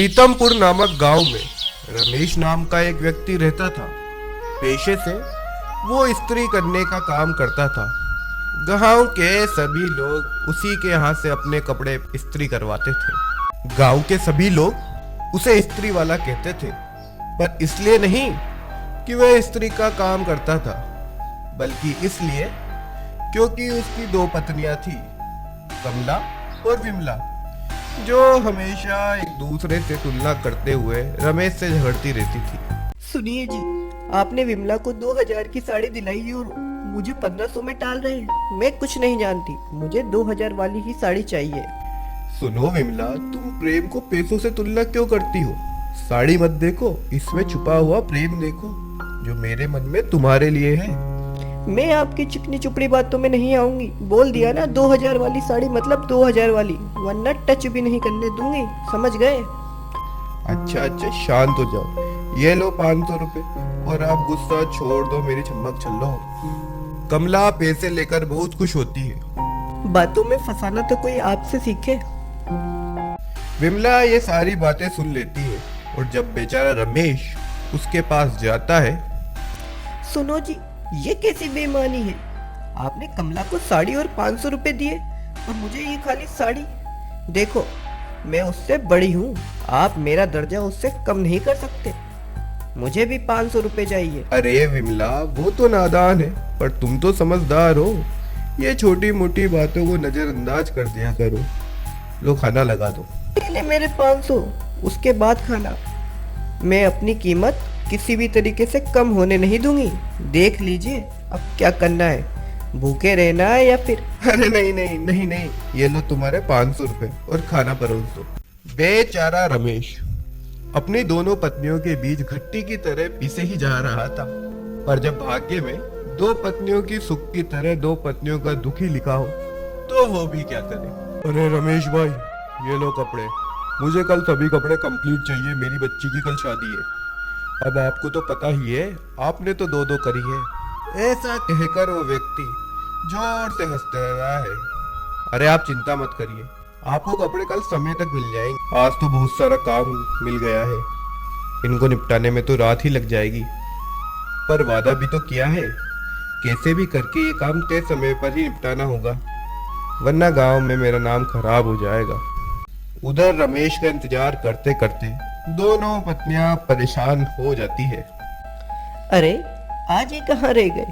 प्रीतमपुर नामक गांव में रमेश नाम का एक व्यक्ति रहता था। पेशे से वो इस्त्री करने का काम करता था। गांव के सभी लोग उसी के यहाँ से अपने कपड़े इस्त्री करवाते थे। गांव के सभी लोग उसे इस्त्री वाला कहते थे, पर इसलिए नहीं कि वह इस्त्री का काम करता था, बल्कि इसलिए क्योंकि उसकी दो पत्नियां थी, कमला और विमला, जो हमेशा एक दूसरे से तुलना करते हुए रमेश से झगड़ती रहती थी। सुनिए जी, आपने विमला को 2000 की साड़ी दिलाई है और मुझे 1500 में टाल रहे हैं। मैं कुछ नहीं जानती, मुझे 2000 वाली ही साड़ी चाहिए। सुनो विमला, तुम प्रेम को पैसों से तुलना क्यों करती हो? साड़ी मत देखो, इसमें छुपा हुआ प्रेम देखो जो मेरे मन में तुम्हारे लिए है। मैं आपकी चिकनी चुपड़ी बातों में नहीं आऊंगी। बोल दिया ना, 2000 वाली साड़ी मतलब 2000 वाली, वरना टच भी नहीं करने दूंगी, समझ गए? अच्छा, शांत हो जाओ। ये लो 500 रुपए और आप गुस्सा छोड़ दो, मेरी चमक चलो। कमला पैसे लेकर बहुत खुश होती है। बातों में फंसाना तो कोई आपसे सीखे। विमला ये सारी बातें सुन लेती है और जब बेचारा रमेश उसके पास जाता है। सुनो जी, ये कैसी बेईमानी है? आपने कमला को साड़ी और 500 रुपए दिए और मुझे ये खाली साड़ी। देखो, मैं उससे बड़ी हूँ, आप मेरा दर्जा उससे कम नहीं कर सकते। मुझे भी 500 रुपए चाहिए। अरे विमला, वो तो नादान है, पर तुम तो समझदार हो। ये छोटी मोटी बातों को नजरअंदाज कर दिया करो। लो खाना लगा दो। पहले मेरे 500, उसके बाद खाना। मैं अपनी कीमत किसी भी तरीके से कम होने नहीं दूंगी। देख लीजिए अब क्या करना है, भूखे रहना है या फिर। अरे नहीं, ये लो तुम्हारे 500 रुपए और खाना परोस दो। बेचारा रमेश अपनी दोनों पत्नियों के बीच घट्टी की तरह पीछे ही जा रहा था, पर जब भाग्य में दो पत्नियों की सुख की तरह दो पत्नियों का दुख ही लिखा हो तो वो भी क्या करे। अरे रमेश भाई, ये लो कपड़े, मुझे कल सभी कपड़े कंप्लीट चाहिए, मेरी बच्ची की कल शादी है। अब आपको तो पता ही है, आपने तो दो करी है। ऐसा कहकर वो व्यक्ति जोर से हंसते रहा है। अरे आप चिंता मत करिए, आपको कपड़े कल समय तक मिल जाएंगे। आज तो बहुत सारा काम मिल गया है, इनको निपटाने में तो रात ही लग जाएगी, पर वादा भी तो किया है, कैसे भी करके ये काम तय समय पर ही निपटाना होगा, वरना गांव में मेरा नाम खराब हो जाएगा। उधर रमेश का इंतजार करते करते दोनों पत्नियां परेशान हो जाती है। अरे आज ये कहाँ रह गए?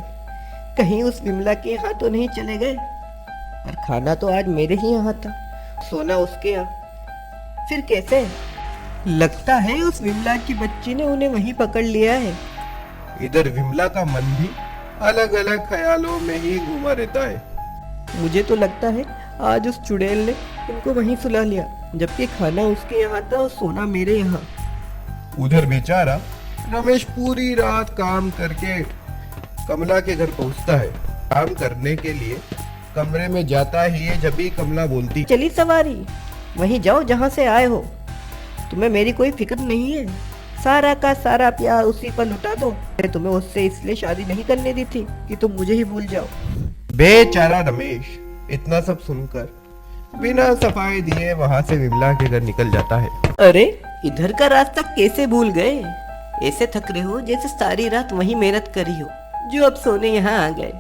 कहीं उस विमला के यहाँ तो नहीं चले गए? पर खाना तो आज मेरे ही यहाँ था, सोना उसके यहाँ। फिर कैसे? लगता है उस विमला की बच्ची ने उन्हें वहीं पकड़ लिया है। इधर विमला का मन भी अलग अलग ख्यालों में ही घूमा रहता है। मुझे तो लगता है आज उस चुड़ैल ने उनको वहीं सुला लिया, जबकि खाना उसके यहाँ था और सोना मेरे यहाँ। उधर बेचारा रमेश पूरी रात काम करके कमला के घर पहुंचता है। काम करने के लिए कमरे में जाता ही है, जब भी कमला बोलती, चली सवारी, वहीं जाओ जहाँ से आए हो। तुम्हें मेरी कोई फिक्र नहीं है, सारा का सारा प्यार उसी पर लुटा दो। मैं तुम्हें उससे इसलिए शादी नहीं करने दी थी कि तुम मुझे ही भूल जाओ। बेचारा रमेश इतना सब सुनकर बिना सफाई दिए वहां से विमला के घर निकल जाता है। अरे इधर का रास्ता कैसे भूल गए? ऐसे थक रहे हो जैसे सारी रात वहीं मेहनत करी हो, जो अब सोने यहाँ आ गए।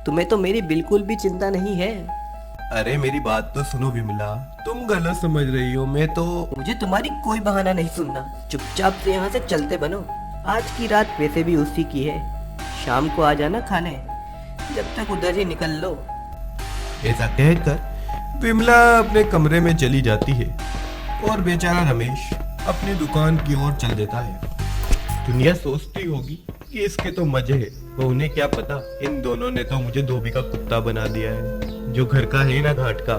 तुम्हें तो मेरी बिल्कुल भी चिंता नहीं है। अरे मेरी बात तो सुनो विमला, तुम गलत समझ रही हो। मुझे तुम्हारी कोई बहाना नहीं सुनना, चुपचाप से यहाँ से चलते बनो। आज की रात वैसे भी उसी की है, शाम को आ जाना खाने, जब तक उधर ही निकल लो। ऐसा कहकर विमला अपने कमरे में चली जाती है और बेचारा रमेश अपनी दुकान की ओर चल देता है। दुनिया सोचती होगी कि इसके तो मजे है, वो उन्हें क्या पता, इन दोनों ने तो मुझे धोबी का कुत्ता बना दिया है, जो घर का है ना घाट का।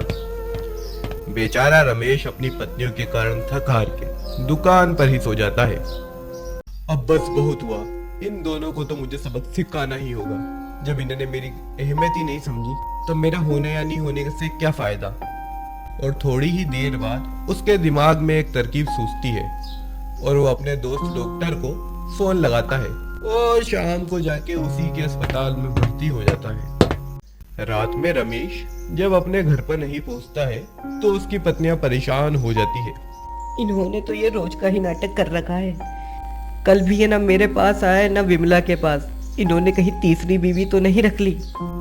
बेचारा रमेश अपनी पत्नियों के कारण थक हार के दुकान पर ही सो जाता है। अब बस बहुत हुआ, इन दोनों को तो मुझे सबक सिखाना ही होगा। जब इन्होंने मेरी अहमियत ही नहीं समझी, तो मेरा होने या नहीं होने से क्या फायदा। और थोड़ी ही देर बाद उसके दिमाग में एक तरकीब सूझती है और वो अपने दोस्त डॉक्टर को फोन लगाता है और शाम को जाके उसी के अस्पताल में भर्ती हो जाता है। रात में रमेश जब अपने घर पर नहीं पहुंचता है तो उसकी पत्नियां परेशान हो जाती है। इन्होंने तो ये रोज का ही नाटक कर रखा है। कल भी ये ना मेरे पास आए ना विमला के पास। इन्होंने कहीं तीसरी बीवी तो नहीं रख ली।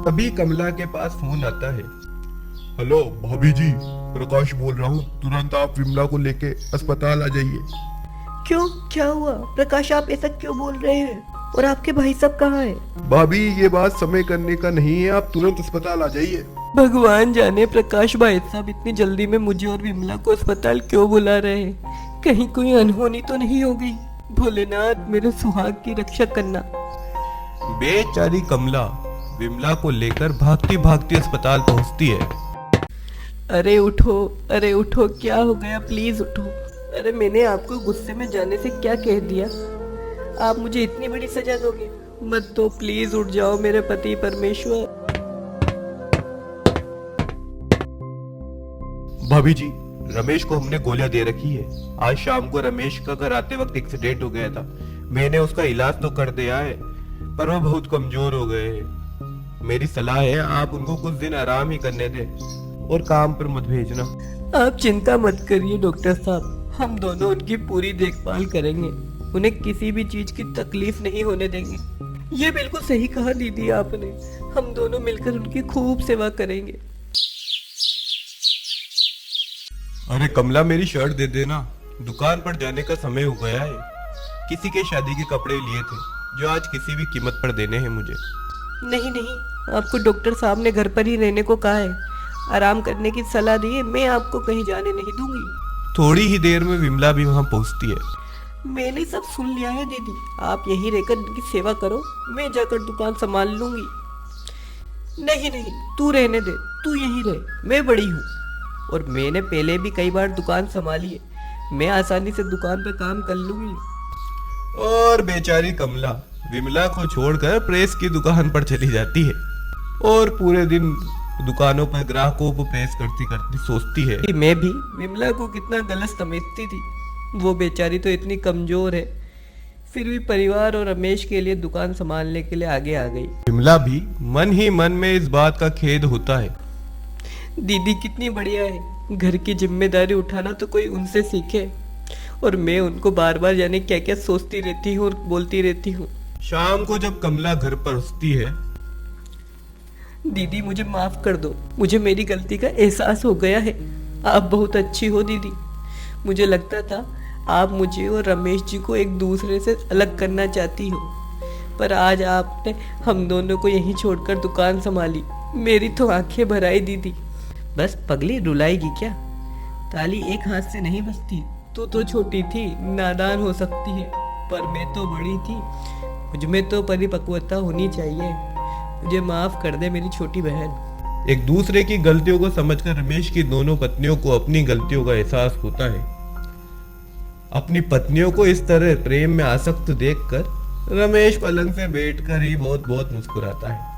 तभी कमला के पास फोन आता है। हेलो भाभी जी, प्रकाश बोल रहा हूँ, तुरंत आप विमला को लेके अस्पताल आ जाइए। क्यों, क्या हुआ? प्रकाश, आप ऐसा क्यों बोल रहे हैं? और आपके भाई साहब कहाँ है? भाभी ये बात समय करने का नहीं है, आप तुरंत अस्पताल आ जाइए। भगवान जाने प्रकाश भाई साहब इतनी जल्दी में मुझे और विमला को अस्पताल क्यों बुला रहे हैं? कहीं कोई अनहोनी तो नहीं हो गई? भोलेनाथ मेरे सुहाग की रक्षा करना। बेचारी कमला विमला को लेकर भागती भागती अस्पताल पहुंचती है। अरे उठो, क्या हो गया? प्लीज उठो। अरे मैंने आपको गुस्से में जाने से क्या कह दिया? आप मुझे इतनी बड़ी सजा दोगे? मत दो, प्लीज उठ जाओ मेरे पति परमेश्वर। भाभी जी, रमेश को हमने गोलियां दे रखी है। आज शाम को रमेश का घर आते वक्त एक्सीडेंट हो गया था। मैंने उसका इलाज तो कर दिया है, पर वो बहुत कमजोर हो गए हैं। मेरी सलाह है आप उनको कुछ दिन आराम ही करने दें और काम पर मत भेजना। आप चिंता मत करिए डॉक्टर साहब, हम दोनों उनकी पूरी देखभाल करेंगे। उन्हें किसी भी चीज की तकलीफ नहीं होने देंगे। ये बिल्कुल सही कहा दीदी आपने। हम दोनों मिलकर उनकी खूब सेवा करेंगे। अरे कमला, मेरी शर्ट दे देना, दुकान पर जाने का समय हो गया है। किसी के शादी के कपड़े लिए थे जो आज किसी भी कीमत पर देने हैं मुझे। नहीं, आपको डॉक्टर साहब ने घर पर ही रहने को कहा है, आराम करने की सलाह दी है। मैं आपको कहीं जाने नहीं दूंगी। थोड़ी ही देर में विमला भी वहां पहुंचती है। मैंने सब सुन लिया है दीदी, आप यहीं रहकर इनकी सेवा करो, मैं जाकर दुकान संभाल लूंगी। नहीं, तू रहने दे, तू यहीं रह, मैं बड़ी हूँ और मैंने पहले भी कई बार दुकान संभाली है। मैं आसानी से दुकान पर काम कर लूंगी। और बेचारी कमला विमला को छोड़कर प्रेस की दुकान पर चली जाती है और पूरे दिन दुकानों पर ग्राहकों को प्रेस करती करती सोचती है कि मैं भी विमला को कितना गलत समझती थी। वो बेचारी तो इतनी कमजोर है, फिर भी परिवार और रमेश के लिए दुकान संभालने के लिए आगे आ गई। विमला भी मन ही मन में इस बात का खेद होता है। दीदी कितनी बढ़िया है, घर की जिम्मेदारी उठाना तो कोई उनसे सीखे, और मैं उनको बार बार जाने क्या क्या सोचती रहती हूँ और बोलती रहती हूँ। शाम को जब कमला घर पर पहुंचती है, दीदी मुझे माफ कर दो, मुझे मेरी गलती का एहसास हो गया है। आप बहुत अच्छी हो दीदी। मुझे लगता था आप मुझे और रमेश जी को एक दूसरे से अलग करना चाहती हो, पर आज आपने हम दोनों को यहीं छोड़कर दुकान संभाली। मेरी तो आंखें भर आई दीदी। बस पगली रुलाएगी क्या? ताली एक हाथ से नहीं बजती। तू तो छोटी थी, नादान हो सकती है, पर मैं तो बड़ी थी, मुझमें तो परिपक्वता होनी चाहिए। मुझे माफ कर दे मेरी छोटी बहन। एक दूसरे की गलतियों को समझकर रमेश की दोनों पत्नियों को अपनी गलतियों का एहसास होता है। अपनी पत्नियों को इस तरह प्रेम में आसक्त देखकर रमेश पलंग से बैठकर ही बहुत बहुत मुस्कुराता है।